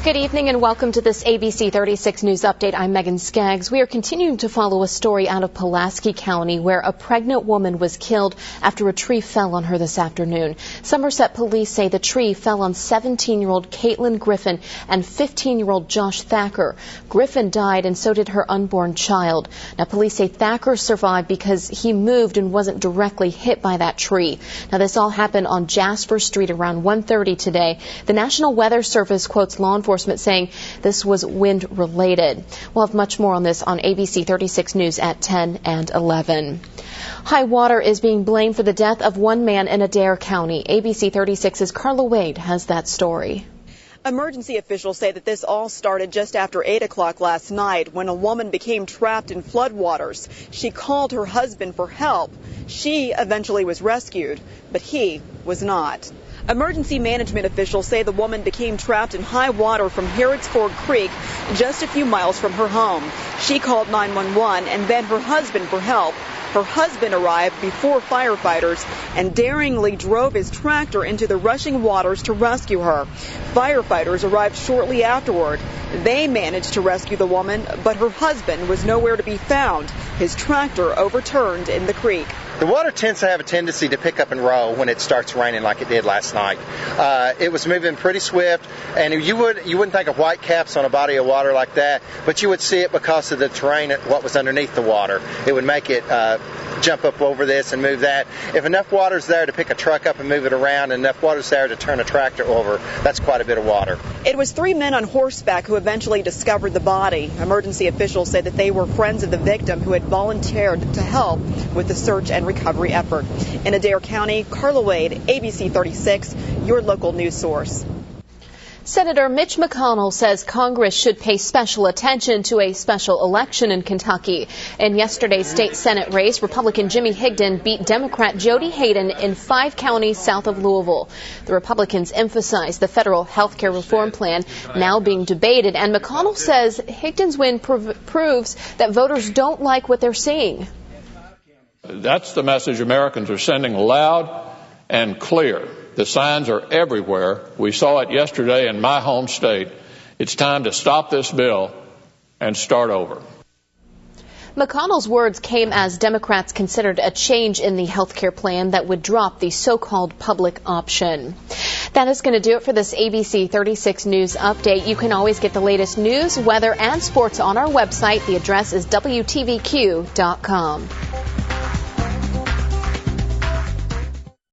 Good evening and welcome to this ABC 36 News Update. I'm Megan Skaggs. We are continuing to follow a story out of Pulaski County where a pregnant woman was killed after a tree fell on her this afternoon. Somerset police say the tree fell on 17-year-old Caitlin Griffin and 15-year-old Josh Thacker. Griffin died and so did her unborn child. Now police say Thacker survived because he moved and wasn't directly hit by that tree. Now this all happened on Jasper Street around 1:30 today. The National Weather Service quotes law enforcement saying this was wind related. We'll have much more on this on ABC 36 News at 10 and 11. High water is being blamed for the death of one man in Adair County. ABC 36's Carla Wade has that story. Emergency officials say that this all started just after 8 o'clock last night when a woman became trapped in floodwaters. She called her husband for help. She eventually was rescued, but he was not. Emergency management officials say the woman became trapped in high water from Harrods Ford Creek, just a few miles from her home. She called 911 and then her husband for help. Her husband arrived before firefighters and daringly drove his tractor into the rushing waters to rescue her. Firefighters arrived shortly afterward. They managed to rescue the woman, but her husband was nowhere to be found. His tractor overturned in the creek. The water tends to have a tendency to pick up and roll when it starts raining like it did last night. It was moving pretty swift, and you wouldn't think of white caps on a body of water like that, but you would see it because of the terrain, what was underneath the water. It would make it jump up over this and move that. If enough water's there to pick a truck up and move it around, and enough water's there to turn a tractor over, that's quite a bit of water. It was 3 men on horseback who eventually discovered the body. Emergency officials say that they were friends of the victim who had volunteered to help with the search and recovery effort. In Adair County, Carla Wade, ABC 36, your local news source. Senator Mitch McConnell says Congress should pay special attention to a special election in Kentucky. In yesterday's state Senate race, Republican Jimmy Higdon beat Democrat Jody Hayden in 5 counties south of Louisville. The Republicans emphasized the federal health care reform plan now being debated, and McConnell says Higdon's win proves that voters don't like what they're seeing. That's the message Americans are sending loud and clear. The signs are everywhere. We saw it yesterday in my home state. It's time to stop this bill and start over. McConnell's words came as Democrats considered a change in the health care plan that would drop the so-called public option. That is going to do it for this ABC 36 News Update. You can always get the latest news, weather, and sports on our website. The address is WTVQ.com.